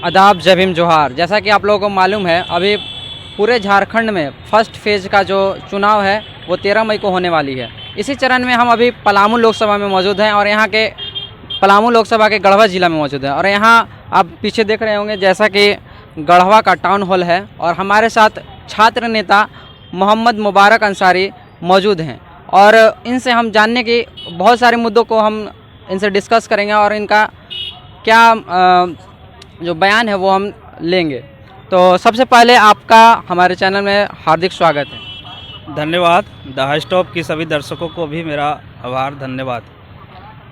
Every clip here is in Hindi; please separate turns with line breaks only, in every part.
आदाब, जय भीम, जोहार। जैसा कि आप लोगों को मालूम है, अभी पूरे झारखंड में फर्स्ट फेज़ का जो चुनाव है वो 13 मई को होने वाली है। इसी चरण में हम अभी पलामू लोकसभा में मौजूद हैं और यहाँ के पलामू लोकसभा के गढ़वा ज़िला में मौजूद हैं। और यहाँ आप पीछे देख रहे होंगे जैसा कि गढ़वा का टाउन हॉल है और हमारे साथ छात्र नेता मोहम्मद मुबारक अंसारी मौजूद हैं और इनसे हम जानने की बहुत सारे मुद्दों को हम इनसे डिस्कस करेंगे और इनका क्या जो बयान है वो हम लेंगे। तो सबसे पहले आपका हमारे चैनल में हार्दिक स्वागत है।
धन्यवाद। द स्टॉप की सभी दर्शकों को भी मेरा आभार, धन्यवाद।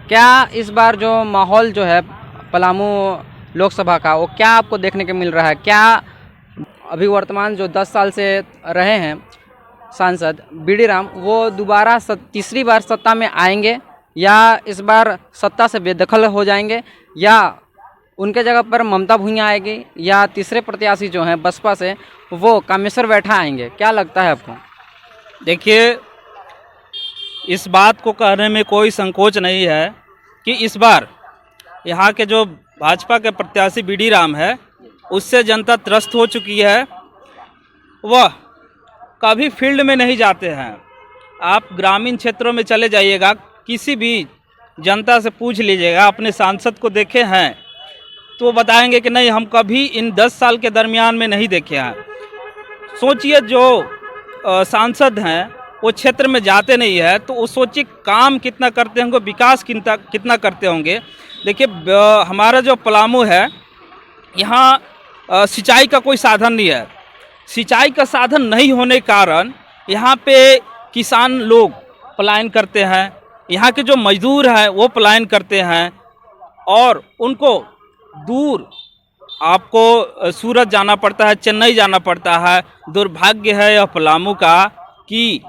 क्या इस बार जो माहौल जो है पलामू लोकसभा का वो क्या आपको देखने को मिल रहा है? क्या अभी वर्तमान जो 10 साल से रहे हैं सांसद बीडी राम वो दोबारा तीसरी बार सत्ता में आएंगे या इस बार सत्ता से बेदखल हो जाएंगे या उनके जगह पर ममता भुइयां आएगी या तीसरे प्रत्याशी जो हैं बसपा से वो कामेश्वर बैठा आएंगे? क्या लगता है आपको?
देखिए, इस बात को कहने में कोई संकोच नहीं है कि इस बार यहाँ के जो भाजपा के प्रत्याशी बीडी राम है उससे जनता त्रस्त हो चुकी है। वह कभी फील्ड में नहीं जाते हैं। आप ग्रामीण क्षेत्रों में चले जाइएगा, किसी भी जनता से पूछ लीजिएगा अपने सांसद को देखे हैं तो बताएंगे कि नहीं, हम कभी इन 10 साल के दरमियान में नहीं देखे हैं। सोचिए, जो सांसद हैं वो क्षेत्र में जाते नहीं है तो वो सोचिए काम कितना करते होंगे, विकास कितना करते होंगे। देखिए, हमारा जो पलामू है यहाँ सिंचाई का कोई साधन नहीं है। सिंचाई का साधन नहीं होने के कारण यहाँ पे किसान लोग पलायन करते हैं, यहाँ के जो मजदूर हैं वो पलायन करते हैं और उनको दूर आपको सूरत जाना पड़ता है, चेन्नई जाना पड़ता है। दुर्भाग्य है यह पलामू का कि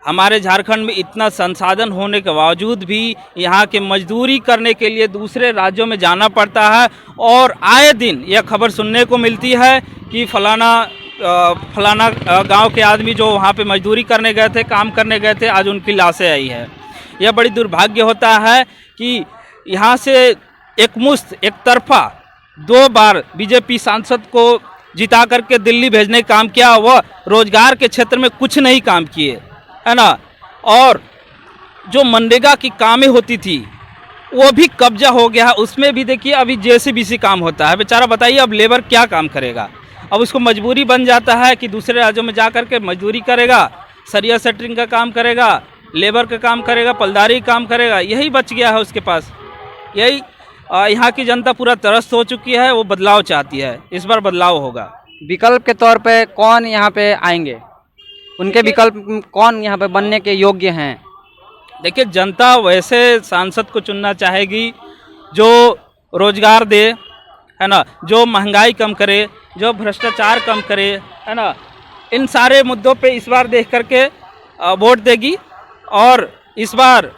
हमारे झारखंड में इतना संसाधन होने के बावजूद भी यहाँ के मजदूरी करने के लिए दूसरे राज्यों में जाना पड़ता है और आए दिन यह खबर सुनने को मिलती है कि फलाना गांव के आदमी जो वहाँ पे मजदूरी करने गए थे, काम करने गए थे, आज उनकी लाशें आई है। यह बड़ी दुर्भाग्य होता है कि यहाँ से एक तरफा 2 बार बीजेपी सांसद को जिता करके दिल्ली भेजने का काम किया, वह रोजगार के क्षेत्र में कुछ नहीं काम किए, है ना। और जो मनरेगा की कामें होती थी वो भी कब्जा हो गया है। उसमें भी देखिए अभी जेसीबीसी काम होता है। बेचारा बताइए अब लेबर क्या काम करेगा? अब उसको मजबूरी बन जाता है कि दूसरे राज्यों में जा कर के मजदूरी करेगा, सरिया सेटरिंग का काम करेगा, लेबर का काम करेगा, पलदारी का काम करेगा। यही बच गया है उसके पास। यही यहाँ की जनता पूरा त्रस्त हो चुकी है, वो बदलाव चाहती है। इस बार बदलाव होगा।
विकल्प के तौर पे कौन यहाँ पे आएंगे? उनके विकल्प कौन यहाँ पे बनने के योग्य हैं?
देखिए, जनता वैसे सांसद को चुनना चाहेगी जो रोजगार दे, है ना, जो महंगाई कम करे, जो भ्रष्टाचार कम करे, है ना। इन सारे मुद्दों पे इस बार देख करके वोट देगी। और इस बार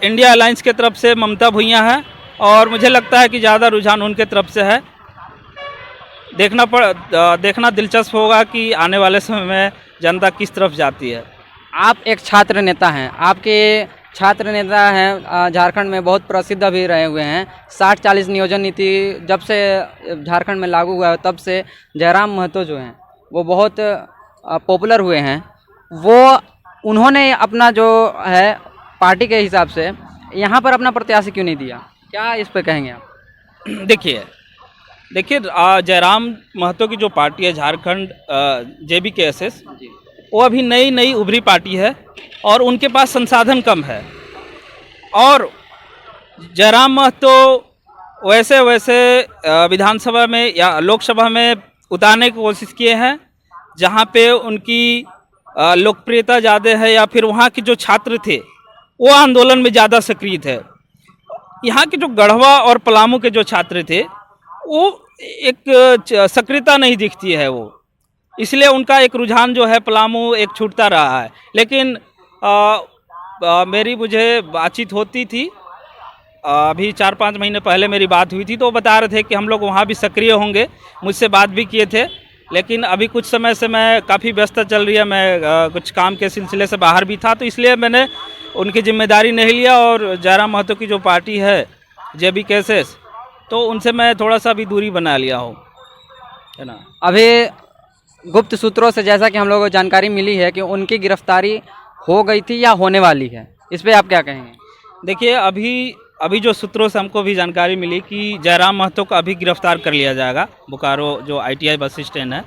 इंडिया अलायंस के तरफ से ममता भुइयां है और मुझे लगता है कि ज़्यादा रुझान उनके तरफ से है। देखना दिलचस्प होगा कि आने वाले समय में जनता किस तरफ जाती है।
आप एक छात्र नेता हैं, आपके छात्र नेता हैं, झारखंड में बहुत प्रसिद्ध भी रहे हुए हैं। 60-40 नियोजन नीति जब से झारखंड में लागू हुआ है तब से जयराम महतो जो हैं वो बहुत पॉपुलर हुए हैं। वो उन्होंने अपना जो है पार्टी के हिसाब से यहाँ पर अपना प्रत्याशी क्यों नहीं दिया? क्या इस पे कहेंगे आप?
देखिए, जयराम महतो की जो पार्टी है झारखंड JBKSS, वो अभी नई उभरी पार्टी है और उनके पास संसाधन कम है। और जयराम महतो वैसे विधानसभा में या लोकसभा में उतारने की कोशिश किए हैं जहाँ पे उनकी लोकप्रियता ज़्यादा है या फिर वहाँ के जो छात्र थे वो आंदोलन में ज़्यादा सक्रिय थे। यहाँ के जो गढ़वा और पलामू के जो छात्र थे वो एक सक्रियता नहीं दिखती है वो, इसलिए उनका एक रुझान जो है पलामू एक छूटता रहा है। लेकिन मुझे बातचीत होती थी, अभी 4-5 महीने पहले मेरी बात हुई थी तो वो बता रहे थे कि हम लोग वहाँ भी सक्रिय होंगे। मुझसे बात भी किए थे, लेकिन अभी कुछ समय से मैं काफ़ी व्यस्त चल रही है, मैं कुछ काम के सिलसिले से बाहर भी था तो इसलिए मैंने उनकी जिम्मेदारी नहीं लिया। और जयराम महतो की जो पार्टी है JBKSS, तो उनसे मैं थोड़ा सा भी दूरी बना लिया हूँ। है ना।
अभी गुप्त सूत्रों से जैसा कि हम लोगों को जानकारी मिली है कि उनकी गिरफ्तारी हो गई थी या होने वाली है, इस पे आप क्या कहेंगे?
देखिए, अभी अभी जो सूत्रों से हमको भी जानकारी मिली कि जयराम महतो को अभी गिरफ्तार कर लिया जाएगा। बोकारो जो ITI बस स्टैंड है,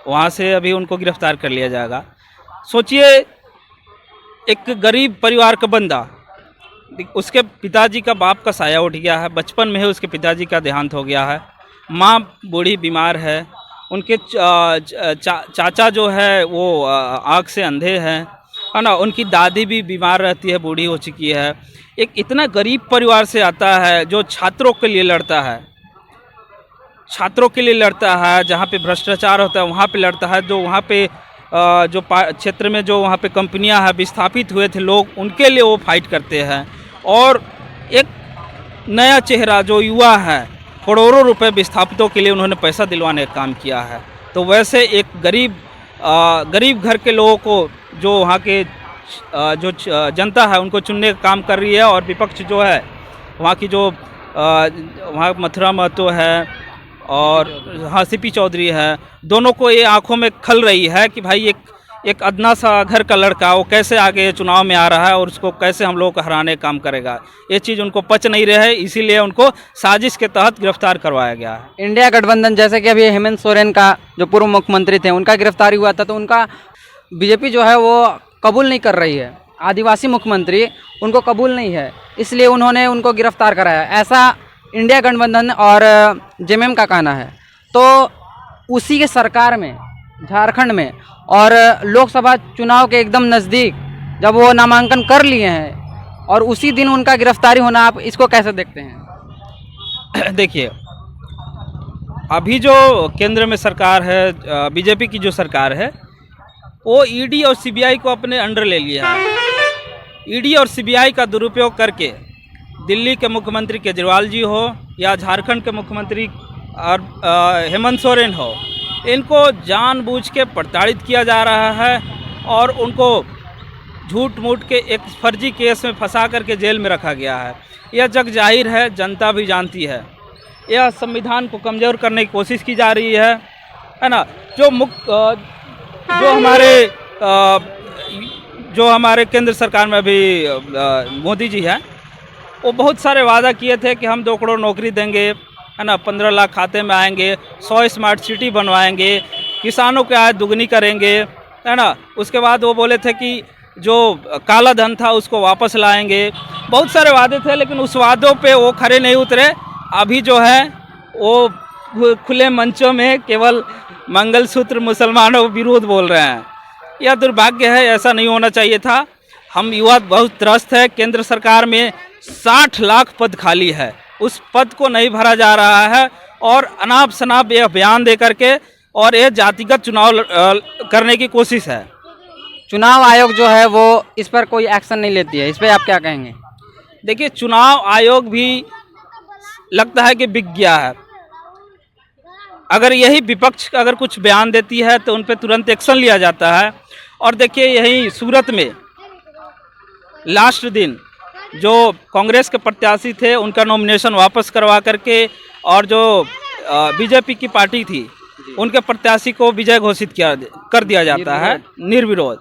वहाँ से अभी उनको गिरफ्तार कर लिया जाएगा। सोचिए, एक गरीब परिवार का बंदा, उसके पिताजी का बाप का साया उठ गया है, बचपन में ही उसके पिताजी का देहांत हो गया है, माँ बूढ़ी बीमार है, उनके चाचा जो है वो आँख से अंधे हैं, है ना, उनकी दादी भी बीमार रहती है, बूढ़ी हो चुकी है। एक इतना गरीब परिवार से आता है जो छात्रों के लिए लड़ता है, छात्रों के लिए लड़ता है, जहाँ पे भ्रष्टाचार होता है वहाँ पे लड़ता है, जो वहाँ पे जो क्षेत्र में जो वहाँ पे कंपनियां हैं, विस्थापित हुए थे लोग, उनके लिए वो फाइट करते हैं। और एक नया चेहरा जो युवा है, करोड़ों रुपए विस्थापितों के लिए उन्होंने पैसा दिलवाने का काम किया है। तो वैसे एक गरीब घर के लोगों को जो वहाँ के जो जनता है उनको चुनने का काम कर रही है, और विपक्ष जो है वहाँ की जो वहाँ मथुरा महतो है और हाँ CP चौधरी है, दोनों को ये आंखों में खल रही है कि भाई एक अदना सा घर का लड़का वो कैसे आगे चुनाव में आ रहा है और उसको कैसे हम लोगों को हराने का काम करेगा। ये चीज़ उनको पच नहीं रहे, इसीलिए उनको साजिश के तहत गिरफ्तार करवाया गया है।
इंडिया गठबंधन, जैसे कि अभी हेमंत सोरेन का जो पूर्व मुख्यमंत्री थे उनका गिरफ्तारी हुआ था, तो उनका बीजेपी जो है वो कबूल नहीं कर रही है। आदिवासी मुख्यमंत्री उनको कबूल नहीं है, इसलिए उन्होंने उनको गिरफ्तार कराया, ऐसा इंडिया गठबंधन और JMM का कहना है। तो उसी के सरकार में झारखंड में और लोकसभा चुनाव के एकदम नज़दीक जब वो नामांकन कर लिए हैं और उसी दिन उनका गिरफ्तारी होना, आप इसको कैसे देखते हैं?
देखिए, अभी जो केंद्र में सरकार है, बीजेपी की जो सरकार है, वो ED और CBI को अपने अंडर ले लिया है। ED और CBI का दुरुपयोग करके दिल्ली के मुख्यमंत्री केजरीवाल जी हो या झारखंड के मुख्यमंत्री और हेमंत सोरेन हो, इनको जानबूझ के प्रताड़ित किया जा रहा है और उनको झूठ मूठ के एक फर्जी केस में फंसा करके जेल में रखा गया है। यह जग जाहिर है, जनता भी जानती है। यह संविधान को कमज़ोर करने की कोशिश की जा रही है ना। जो हमारे केंद्र सरकार में अभी मोदी जी हैं, वो बहुत सारे वादा किए थे कि हम 2 करोड़ नौकरी देंगे, है ना, 15 लाख खाते में आएंगे, 100 स्मार्ट सिटी बनवाएंगे, किसानों की आय दुगनी करेंगे, है ना। उसके बाद वो बोले थे कि जो काला धन था उसको वापस लाएंगे। बहुत सारे वादे थे, लेकिन उस वादों पे वो खरे नहीं उतरे। अभी जो है वो खुले मंचों में केवल मंगलसूत्र मुसलमानों के विरोध बोल रहे हैं। यह दुर्भाग्य है, ऐसा नहीं होना चाहिए था। हम युवा बहुत त्रस्त है। केंद्र सरकार में 60 लाख पद खाली है, उस पद को नहीं भरा जा रहा है और अनाप शनाप यह बयान दे करके और यह जातिगत चुनाव करने की कोशिश है।
चुनाव आयोग जो है वो इस पर कोई एक्शन नहीं लेती है, इस पर आप क्या कहेंगे?
देखिए, चुनाव आयोग भी लगता है कि बिक गया है। अगर यही विपक्ष अगर कुछ बयान देती है तो उन पर तुरंत एक्शन लिया जाता है। और देखिए, यही सूरत में लास्ट दिन जो कांग्रेस के प्रत्याशी थे उनका नॉमिनेशन वापस करवा करके और जो बीजेपी की पार्टी थी उनके प्रत्याशी को विजय घोषित कर दिया जाता है निर्विरोध।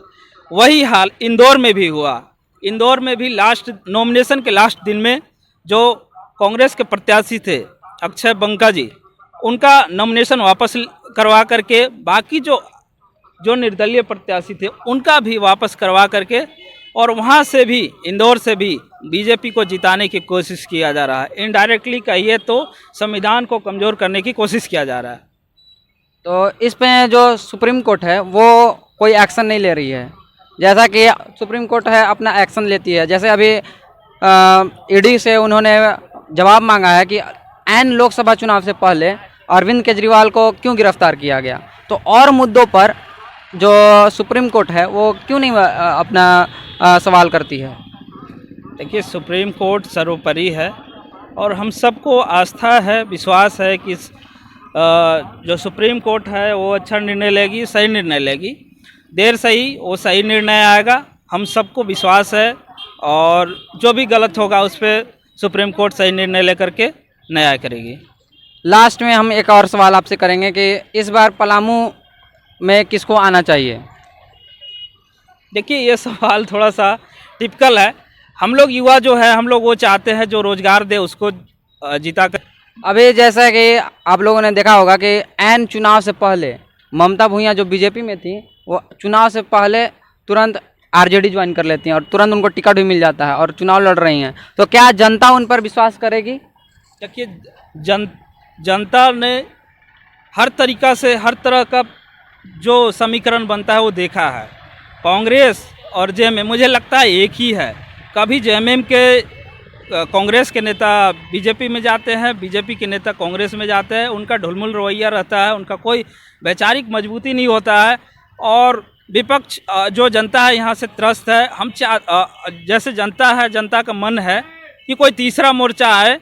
वही हाल इंदौर में भी हुआ। इंदौर में भी लास्ट नॉमिनेशन के लास्ट दिन में जो कांग्रेस के प्रत्याशी थे अक्षय बंका जी, उनका नॉमिनेशन वापस करवा करके बाकी जो निर्दलीय प्रत्याशी थे उनका भी वापस करवा करके और वहाँ से भी इंदौर से भी बीजेपी को जिताने की कोशिश किया जा रहा है। इनडायरेक्टली कहिए तो संविधान को कमज़ोर करने की कोशिश किया जा रहा है।
तो इस पे जो सुप्रीम कोर्ट है वो कोई एक्शन नहीं ले रही है, जैसा कि सुप्रीम कोर्ट है अपना एक्शन लेती है। जैसे अभी ED से उन्होंने जवाब मांगा है कि ऐन लोकसभा चुनाव से पहले अरविंद केजरीवाल को क्यों गिरफ्तार किया गया। तो और मुद्दों पर जो सुप्रीम कोर्ट है वो क्यों नहीं अपना सवाल करती है?
देखिए, सुप्रीम कोर्ट सर्वोपरि है और हम सबको आस्था है, विश्वास है कि जो सुप्रीम कोर्ट है वो अच्छा निर्णय लेगी, सही निर्णय लेगी। देर सही वो सही निर्णय आएगा, हम सबको विश्वास है। और जो भी गलत होगा उस पर सुप्रीम कोर्ट सही निर्णय लेकर के न्याय करेगी।
लास्ट में हम एक और सवाल आपसे करेंगे कि इस बार पलामू में किसको आना चाहिए?
देखिए, ये सवाल थोड़ा सा टिपिकल है। हम लोग युवा जो है, हम लोग वो चाहते हैं जो रोजगार दे उसको जिता कर।
अभी जैसा कि आप लोगों ने देखा होगा कि ऐन चुनाव से पहले ममता भूया जो बीजेपी में थी, वो चुनाव से पहले तुरंत आरजेडी ज्वाइन कर लेती हैं और तुरंत उनको टिकट भी मिल जाता है और चुनाव लड़ रही हैं। तो क्या जनता उन पर विश्वास करेगी?
देखिए, जनता ने हर तरीका से, हर तरह का जो समीकरण बनता है वो देखा है। कांग्रेस और जेएमएम मुझे लगता है एक ही है। कभी जेएमएम के कांग्रेस के नेता बीजेपी में जाते हैं, बीजेपी के नेता कांग्रेस में जाते हैं। उनका ढुलमुल रवैया रहता है, उनका कोई वैचारिक मजबूती नहीं होता है। और विपक्ष जो जनता है यहाँ से त्रस्त है। हम जैसे जनता है, जनता का मन है कि कोई तीसरा मोर्चा आए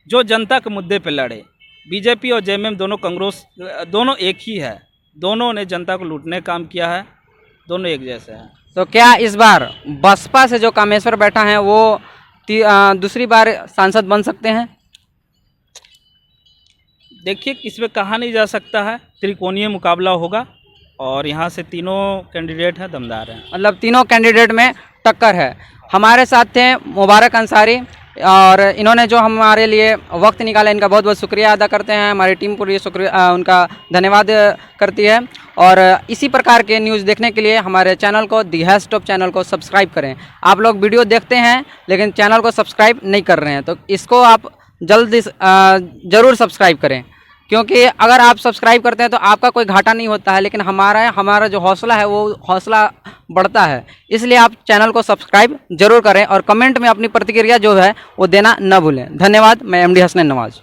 जो जनता के मुद्दे पे लड़े। बीजेपी और जेएमएम दोनों, कांग्रेस दोनों एक ही है। दोनों ने जनता को लूटने का काम किया है, दोनों एक जैसे हैं।
तो क्या इस बार बसपा से जो कामेश्वर बैठा है वो दूसरी बार सांसद बन सकते हैं?
देखिए, इसमें कहा नहीं जा सकता है, त्रिकोणीय मुकाबला होगा और यहाँ से तीनों कैंडिडेट हैं, दमदार हैं।
मतलब तीनों कैंडिडेट में टक्कर है। हमारे साथ थे मुबारक अंसारी और इन्होंने जो हमारे लिए वक्त निकाला, इनका बहुत बहुत शुक्रिया अदा करते हैं। हमारी टीम पूरी शुक्रिया उनका धन्यवाद करती है। और इसी प्रकार के न्यूज़ देखने के लिए हमारे चैनल को, दी हैश टॉप चैनल को सब्सक्राइब करें। आप लोग वीडियो देखते हैं लेकिन चैनल को सब्सक्राइब नहीं कर रहे हैं, तो इसको आप जल्दी ज़रूर सब्सक्राइब करें, क्योंकि अगर आप सब्सक्राइब करते हैं तो आपका कोई घाटा नहीं होता है, लेकिन हमारा जो हौसला है वो हौसला बढ़ता है। इसलिए आप चैनल को सब्सक्राइब जरूर करें और कमेंट में अपनी प्रतिक्रिया जो है वो देना न भूलें। धन्यवाद। मैं एमडी हसनैन नवाज।